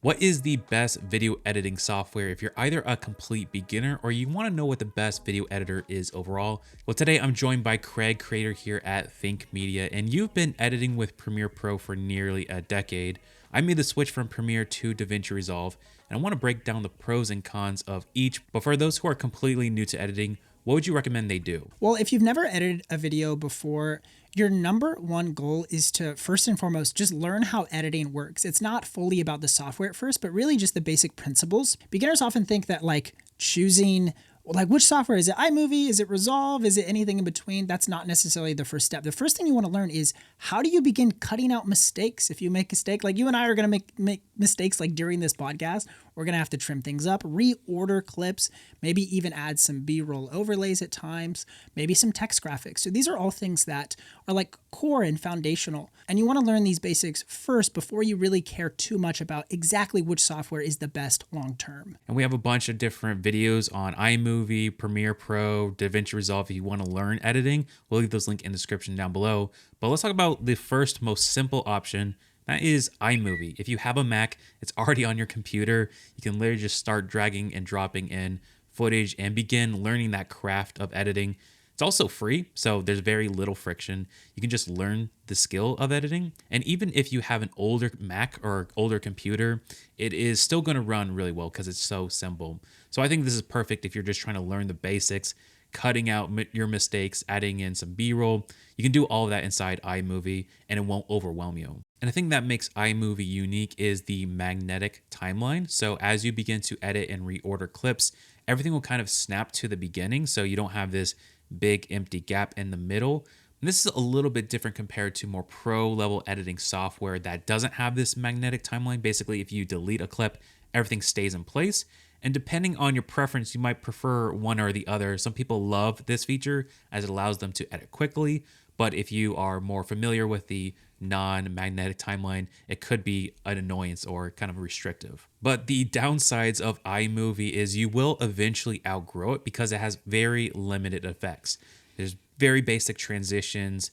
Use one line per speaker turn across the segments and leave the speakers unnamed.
What is the best video editing software if you're either a complete beginner or you want to know what the best video editor is overall? Well, today I'm joined by Craig, creator here at Think Media, and you've been editing with Premiere Pro for nearly a decade. I made the switch from Premiere to DaVinci Resolve, and I want to break down the pros and cons of each. But for those who are completely new to editing, what would you recommend they do?
Well, if you've never edited a video before, your number one goal is to first and foremost just learn how editing works. It's not fully about the software at first, but really just the basic principles. Beginners often think that choosing which software is it? iMovie? Is it Resolve? Is it anything in between? That's not necessarily the first step. The first thing you want to learn is how do you begin cutting out mistakes? If you make a mistake, like you and I are going to make mistakes like during this podcast, we're going to have to trim things up, reorder clips, maybe even add some B-roll overlays at times, maybe some text graphics. So these are all things that are like core and foundational. And you want to learn these basics first before you really care too much about exactly which software is the best long-term.
And we have a bunch of different videos on iMovie, Premiere Pro, DaVinci Resolve if you want to learn editing. We'll leave those links in the description down below. But let's talk about the first most simple option. That is iMovie. If you have a Mac, it's already on your computer. You can literally just start dragging and dropping in footage and begin learning that craft of editing. It's also free, so there's very little friction. You can just learn the skill of editing. And even if you have an older Mac or older computer, it is still going to run really well because it's so simple. So I think this is perfect if you're just trying to learn the basics, cutting out your mistakes, adding in some B-roll. You can do all of that inside iMovie and it won't overwhelm you. And the thing that makes iMovie unique is the magnetic timeline. So as you begin to edit and reorder clips, everything will kind of snap to the beginning. So you don't have this big empty gap in the middle. And this is a little bit different compared to more pro level editing software that doesn't have this magnetic timeline. Basically, if you delete a clip, everything stays in place. And depending on your preference, you might prefer one or the other. Some people love this feature as it allows them to edit quickly. But if you are more familiar with the non-magnetic timeline, it could be an annoyance or kind of restrictive. But the downsides of iMovie is you will eventually outgrow it because it has very limited effects. There's very basic transitions.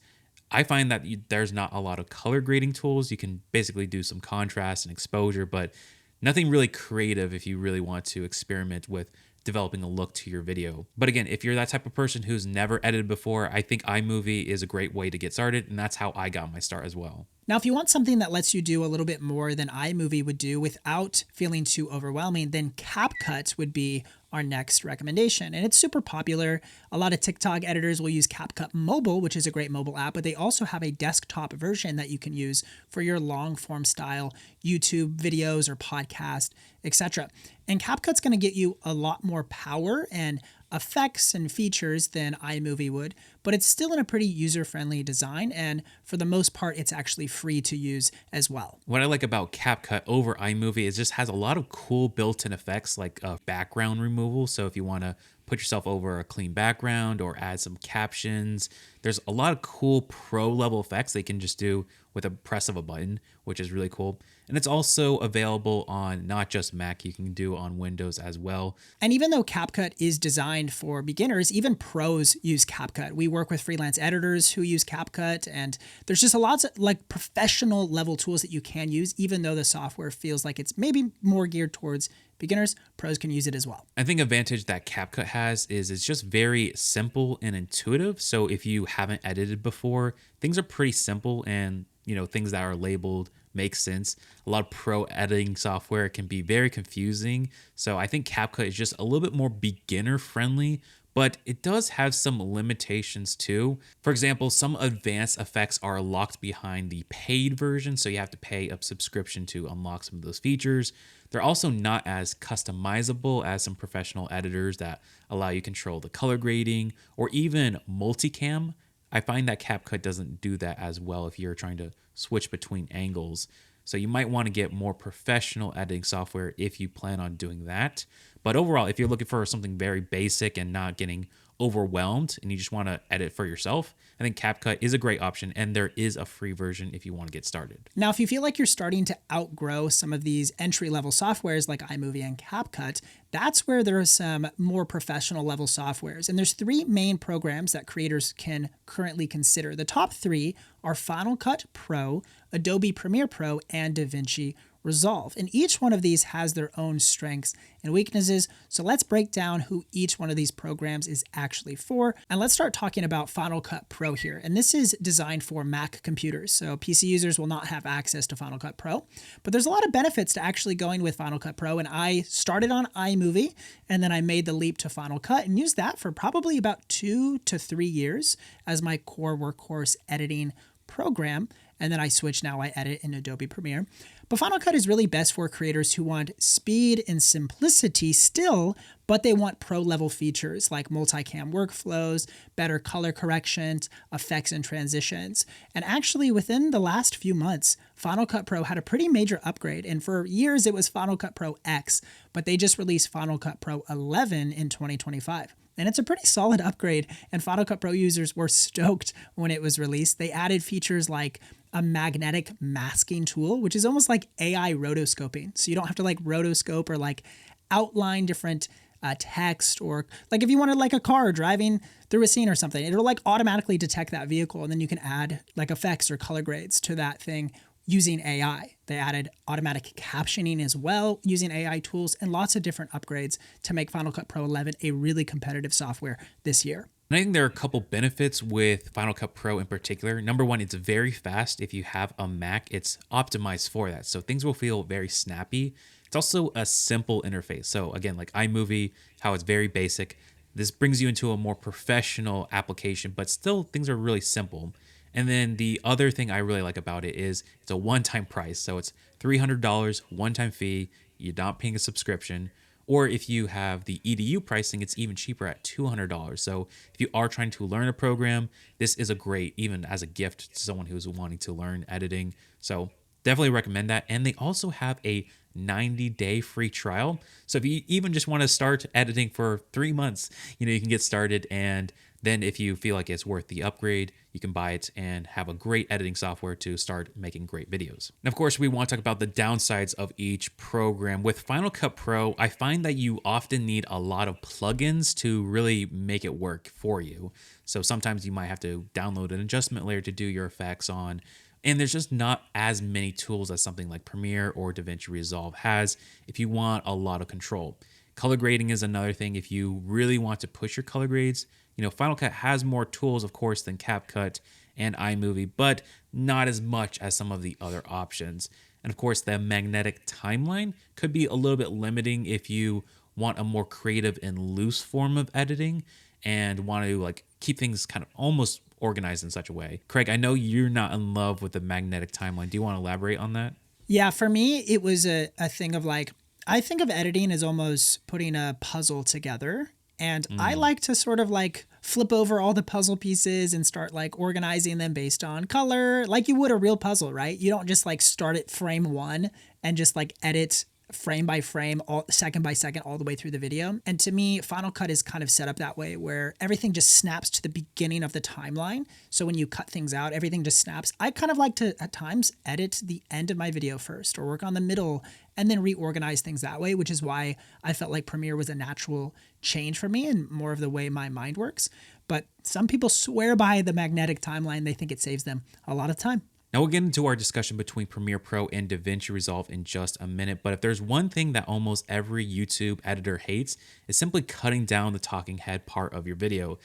I find that there's not a lot of color grading tools. You can basically do some contrast and exposure, but nothing really creative if you really want to experiment with developing a look to your video. But again, if you're that type of person who's never edited before, I think iMovie is a great way to get started, and that's how I got my start as well.
Now, if you want something that lets you do a little bit more than iMovie would do without feeling too overwhelming, then CapCut would be our next recommendation. And it's super popular. A lot of TikTok editors will use CapCut Mobile, which is a great mobile app, but they also have a desktop version that you can use for your long form style YouTube videos or podcast, etc. And CapCut's going to get you a lot more power and effects and features than iMovie would, but it's still in a pretty user-friendly design, and for the most part, it's actually free to use as well.
What I like about CapCut over iMovie is it just has a lot of cool built-in effects like background removal. So if you want to put yourself over a clean background or add some captions, there's a lot of cool pro-level effects they can just do with a press of a button, which is really cool. And it's also available on not just Mac, you can do on Windows as well.
And even though CapCut is designed for beginners, even pros use CapCut. We work with freelance editors who use CapCut, and there's just a lot of professional level tools that you can use, even though the software feels like it's maybe more geared towards beginners. Pros can use it as well.
I think advantage that CapCut has is it's just very simple and intuitive. So if you haven't edited before, things are pretty simple, and things that are labeled make sense. A lot of pro editing software can be very confusing. So I think CapCut is just a little bit more beginner friendly, but it does have some limitations too. For example, some advanced effects are locked behind the paid version, so you have to pay a subscription to unlock some of those features. They're also not as customizable as some professional editors that allow you to control the color grading or even multicam. I find that CapCut doesn't do that as well if you're trying to switch between angles. So you might want to get more professional editing software if you plan on doing that. But overall, if you're looking for something very basic and not getting overwhelmed and you just want to edit for yourself, I think CapCut is a great option, and there is a free version if you want to get started.
Now, if you feel like you're starting to outgrow some of these entry-level softwares like iMovie and CapCut, that's where there are some more professional level softwares. And there's three main programs that creators can currently consider. The top three are Final Cut Pro, Adobe Premiere Pro, and DaVinci Resolve. And each one of these has their own strengths and weaknesses. So let's break down who each one of these programs is actually for. And let's start talking about Final Cut Pro here. And this is designed for Mac computers. So PC users will not have access to Final Cut Pro. But there's a lot of benefits to actually going with Final Cut Pro. And I started on iMovie and then I made the leap to Final Cut and used that for probably about 2 to 3 years as my core workhorse editing program. And then I switched, now I edit in Adobe Premiere. But Final Cut is really best for creators who want speed and simplicity still, but they want pro level features like multicam workflows, better color corrections, effects and transitions. And actually within the last few months, Final Cut Pro had a pretty major upgrade. And for years it was Final Cut Pro X, but they just released Final Cut Pro 11 in 2025. And it's a pretty solid upgrade, and Final Cut Pro users were stoked when it was released. They added features like a magnetic masking tool, which is almost like AI rotoscoping. So you don't have to like rotoscope or like outline different text, or like if you wanted like a car driving through a scene or something, it'll like automatically detect that vehicle, and then you can add like effects or color grades to that thing using AI. They added automatic captioning as well using AI tools, and lots of different upgrades to make Final Cut Pro 11 a really competitive software this year.
And I think there are a couple benefits with Final Cut Pro in particular. Number one, it's very fast. If you have a Mac, it's optimized for that. So things will feel very snappy. It's also a simple interface. So again, like iMovie, how it's very basic. This brings you into a more professional application, but still things are really simple. And then the other thing I really like about it is it's a one-time price. So it's $300, one-time fee. You're not paying a subscription. Or if you have the EDU pricing, it's even cheaper at $200. So if you are trying to learn a program, this is a great, even as a gift to someone who's wanting to learn editing. So definitely recommend that. And they also have a 90-day free trial. So if you even just want to start editing for 3 months, you can get started. And then if you feel like it's worth the upgrade, you can buy it and have a great editing software to start making great videos. And of course, we want to talk about the downsides of each program. With Final Cut Pro, I find that you often need a lot of plugins to really make it work for you. So sometimes you might have to download an adjustment layer to do your effects on. And there's just not as many tools as something like Premiere or DaVinci Resolve has if you want a lot of control. Color grading is another thing. If you really want to push your color grades, Final Cut has more tools, of course, than CapCut and iMovie, but not as much as some of the other options. And of course, the magnetic timeline could be a little bit limiting if you want a more creative and loose form of editing and want to like keep things kind of almost organized in such a way. Craig, I know you're not in love with the magnetic timeline. Do you want to elaborate on that?
Yeah, for me, it was a thing of like, I think of editing as almost putting a puzzle together. And I like to sort of like flip over all the puzzle pieces and start like organizing them based on color, like you would a real puzzle, right? You don't just like start at frame 1 and just like edit frame by frame, all second by second, all the way through the video. And to me, Final Cut is kind of set up that way where everything just snaps to the beginning of the timeline. So when you cut things out, everything just snaps. I kind of like to, at times, edit the end of my video first or work on the middle and then reorganize things that way, which is why I felt like Premiere was a natural change for me and more of the way my mind works. But some people swear by the magnetic timeline. They think it saves them a lot of time.
Now we'll get into our discussion between Premiere Pro and DaVinci Resolve in just a minute, but if there's one thing that almost every YouTube editor hates, it's simply cutting down the talking head part of your video.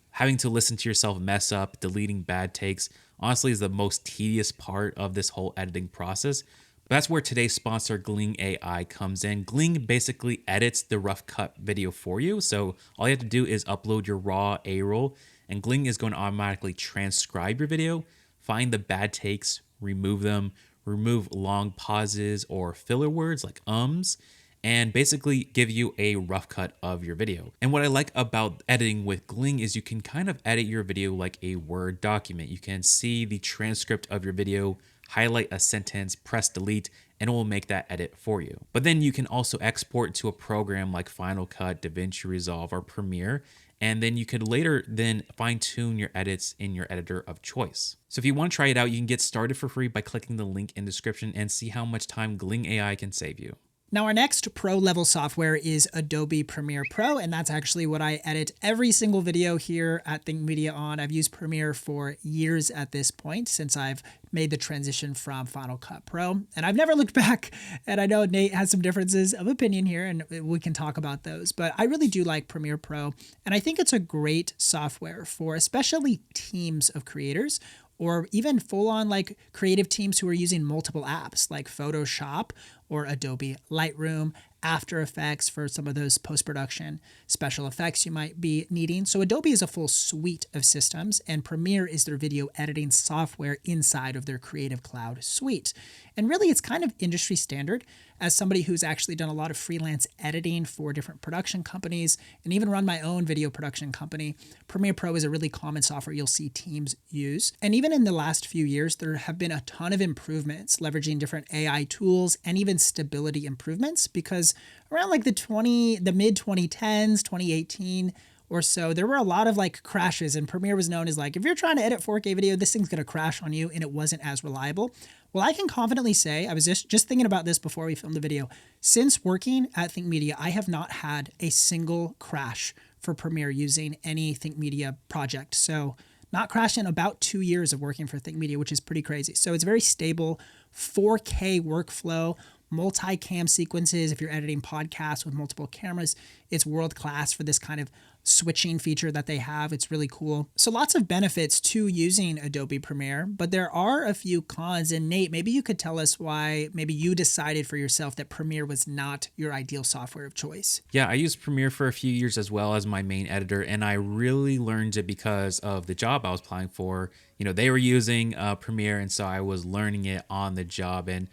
Having to listen to yourself mess up, deleting bad takes, honestly is the most tedious part of this whole editing process. But that's where today's sponsor, Gling AI, comes in. Gling basically edits the rough cut video for you, so all you have to do is upload your raw A-roll, and Gling is going to automatically transcribe your video, find the bad takes, remove them, remove long pauses or filler words like ums, and basically give you a rough cut of your video. And what I like about editing with Gling is you can kind of edit your video like a Word document. You can see the transcript of your video, highlight a sentence, press delete, and it will make that edit for you. But then you can also export to a program like Final Cut, DaVinci Resolve, or Premiere, and then you could later then fine-tune your edits in your editor of choice. So if you want to try it out, you can get started for free by clicking the link in the description and see how much time Gling AI can save you.
Now, our next pro level software is Adobe Premiere Pro, and that's actually what I edit every single video here at Think Media on. I've used Premiere for years at this point since I've made the transition from Final Cut Pro, and I've never looked back. And I know Nate has some differences of opinion here, and we can talk about those, but I really do like Premiere Pro, and I think it's a great software for especially teams of creators, or even full-on like creative teams who are using multiple apps like Photoshop or Adobe Lightroom, After Effects for some of those post-production special effects you might be needing. So Adobe is a full suite of systems, and Premiere is their video editing software inside of their Creative Cloud suite. And really, it's kind of industry standard. As somebody who's actually done a lot of freelance editing for different production companies and even run my own video production company, Premiere Pro is a really common software you'll see teams use. And even in the last few years, there have been a ton of improvements leveraging different AI tools and even stability improvements, because around like the mid 2010s, 2018 or so, there were a lot of like crashes, and Premiere was known as like, if you're trying to edit 4K video, this thing's going to crash on you, and it wasn't as reliable. Well, I can confidently say, I was just thinking about this before we filmed the video, since working at Think Media, I have not had a single crash for Premiere using any Think Media project. So not crashed in about 2 years of working for Think Media, which is pretty crazy. So it's very stable, 4K workflow, multi-cam sequences. If you're editing podcasts with multiple cameras, it's world class for this kind of switching feature that they have. It's really cool. So lots of benefits to using Adobe Premiere, but there are a few cons. And Nate, maybe you could tell us why maybe you decided for yourself that Premiere was not your ideal software of choice.
Yeah, I used Premiere for a few years as well as my main editor, and I really learned it because of the job I was applying for. They were using Premiere, and so I was learning it on the job. And,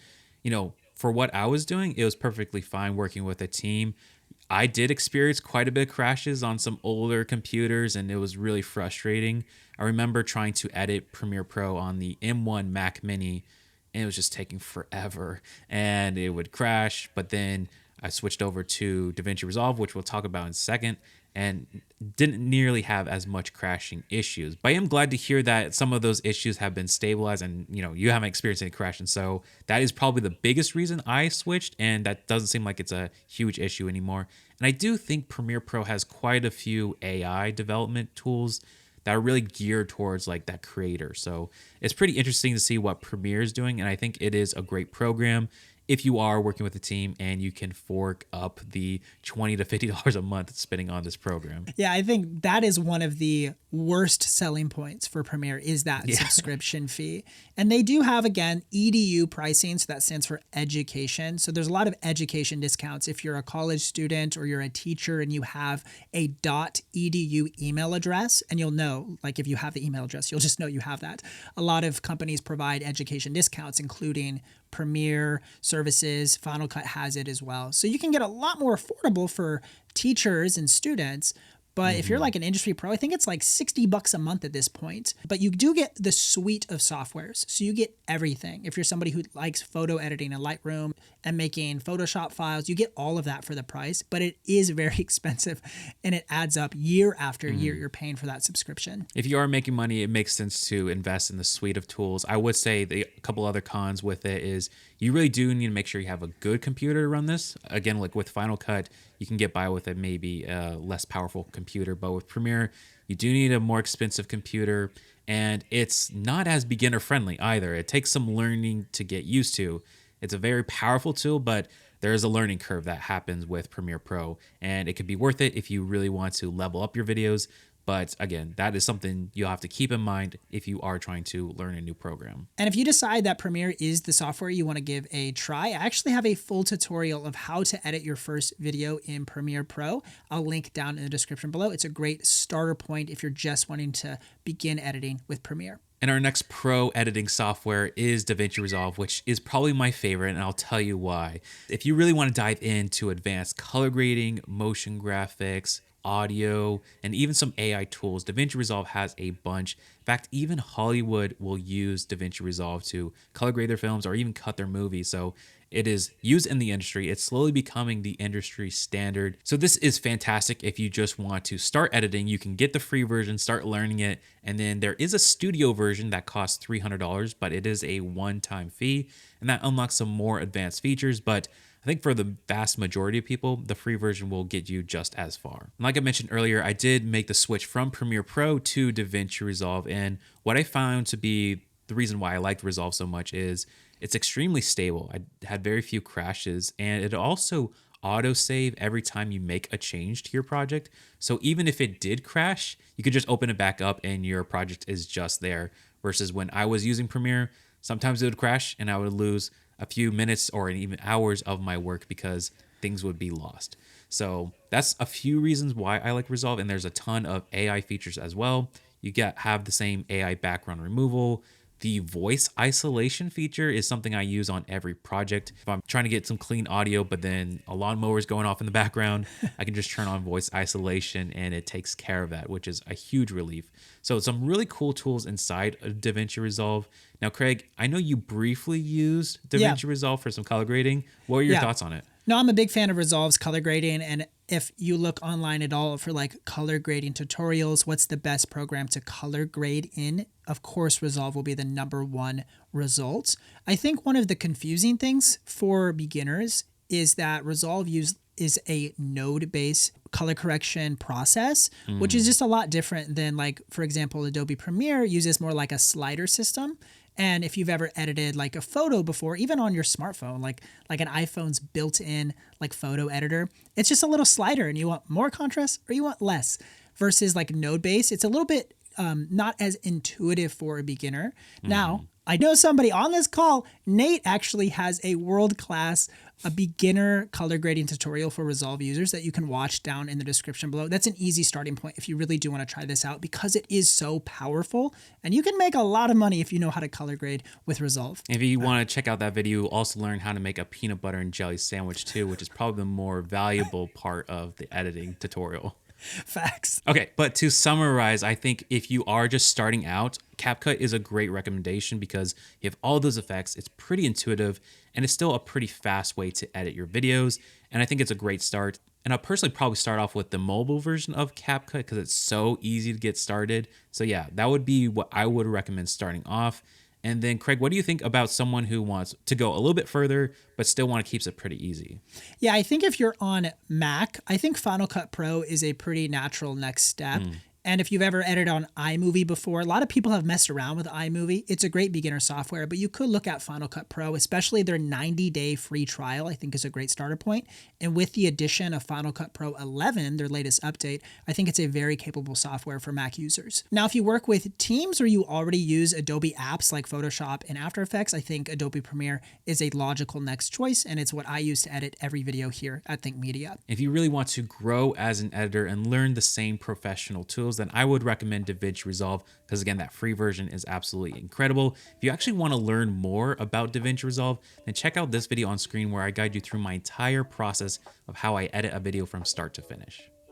for what I was doing, it was perfectly fine working with a team. I did experience quite a bit of crashes on some older computers, and it was really frustrating. I remember trying to edit Premiere Pro on the M1 Mac Mini, and it was just taking forever, and it would crash. But then I switched over to DaVinci Resolve, which we'll talk about in a second, and didn't nearly have as much crashing issues. But I am glad to hear that some of those issues have been stabilized, and you haven't experienced any crashing. So that is probably the biggest reason I switched, and that doesn't seem like it's a huge issue anymore. And I do think Premiere Pro has quite a few AI development tools that are really geared towards like that creator. So it's pretty interesting to see what Premiere is doing, and I think it is a great program if you are working with a team and you can fork up the $20 to $50 a month spending on this program.
Yeah, I think that is one of the worst selling points for Premiere is that subscription fee. And they do have, again, EDU pricing, so that stands for education. So there's a lot of education discounts if you're a college student or you're a teacher and you have a .edu email address, and you'll know, like if you have the email address, you'll just know you have that. A lot of companies provide education discounts, including Premiere services. Final Cut has it as well. So you can get a lot more affordable for teachers and students. But if you're like an industry pro, I think it's like $60 a month at this point. But you do get the suite of softwares. So you get everything. If you're somebody who likes photo editing in Lightroom and making Photoshop files, you get all of that for the price. But it is very expensive, and it adds up year after year. You're paying for that subscription.
If you are making money, it makes sense to invest in the suite of tools. I would say a couple other cons with it is you really do need to make sure you have a good computer to run this. Again, like with Final Cut, you can get by with a maybe less powerful computer, but with Premiere, you do need a more expensive computer, and it's not as beginner friendly either. It takes some learning to get used to. It's a very powerful tool, but there is a learning curve that happens with Premiere Pro, and it could be worth it if you really want to level up your videos. But again, that is something you'll have to keep in mind if you are trying to learn a new program.
And if you decide that Premiere is the software you want to give a try, I actually have a full tutorial of how to edit your first video in Premiere Pro. I'll link down in the description below. It's a great starter point if you're just wanting to begin editing with Premiere.
And our next pro editing software is DaVinci Resolve, which is probably my favorite, and I'll tell you why. If you really want to dive into advanced color grading, motion graphics, audio, and even some AI tools, DaVinci Resolve has a bunch. In fact, even Hollywood will use DaVinci Resolve to color grade their films or even cut their movies. So it is used in the industry. It's slowly becoming the industry standard. So this is fantastic if you just want to start editing. You can get the free version, start learning it, and then there is a studio version that costs $300, but it is a one-time fee, and that unlocks some more advanced features. But I think for the vast majority of people, the free version will get you just as far. And like I mentioned earlier, I did make the switch from Premiere Pro to DaVinci Resolve. And what I found to be the reason why I liked Resolve so much is it's extremely stable. I had very few crashes, and it also autosave every time you make a change to your project. So even if it did crash, you could just open it back up and your project is just there. Versus when I was using Premiere, sometimes it would crash and I would lose a few minutes or even hours of my work because things would be lost. So that's a few reasons why I like Resolve, and there's a ton of AI features as well. You have the same AI background removal. The voice isolation feature is something I use on every project. If I'm trying to get some clean audio, but then a lawnmower is going off in the background, I can just turn on voice isolation and it takes care of that, which is a huge relief. So some really cool tools inside of DaVinci Resolve. Now, Craig, I know you briefly used DaVinci Resolve for some color grading. What are your thoughts on it?
No, I'm a big fan of Resolve's color grading, and if you look online at all for like color grading tutorials, what's the best program to color grade in? Of course, Resolve will be the #1 result. I think one of the confusing things for beginners is that Resolve is a node-based color correction process, which is just a lot different than, like, for example, Adobe Premiere uses more like a slider system. And if you've ever edited like a photo before, even on your smartphone, like an iPhone's built-in like photo editor, it's just a little slider and you want more contrast or you want less. Versus like node-based, it's a little bit not as intuitive for a beginner. Now, I know somebody on this call, Nate actually has a world-class a beginner color grading tutorial for Resolve users that you can watch down in the description below. That's an easy starting point if you really do want to try this out because it is so powerful and you can make a lot of money if you know how to color grade with Resolve.
If you want to check out that video, also learn how to make a peanut butter and jelly sandwich too, which is probably the more valuable part of the editing tutorial.
Facts.
Okay, but to summarize, I think if you are just starting out, CapCut is a great recommendation because you have all those effects. It's pretty intuitive and it's still a pretty fast way to edit your videos. And I think it's a great start. And I'll personally probably start off with the mobile version of CapCut because it's so easy to get started. So yeah, that would be what I would recommend starting off. And then, Craig, what do you think about someone who wants to go a little bit further, but still want to keep it pretty easy?
Yeah, I think if you're on Mac, I think Final Cut Pro is a pretty natural next step. And if you've ever edited on iMovie before, a lot of people have messed around with iMovie. It's a great beginner software, but you could look at Final Cut Pro, especially their 90-day free trial, I think is a great starter point. And with the addition of Final Cut Pro 11, their latest update, I think it's a very capable software for Mac users. Now, if you work with teams or you already use Adobe apps like Photoshop and After Effects, I think Adobe Premiere is a logical next choice, and it's what I use to edit every video here at Think Media.
If you really want to grow as an editor and learn the same professional tools, then I would recommend DaVinci Resolve because, again, that free version is absolutely incredible. If you actually want to learn more about DaVinci Resolve, then check out this video on screen where I guide you through my entire process of how I edit a video from start to finish.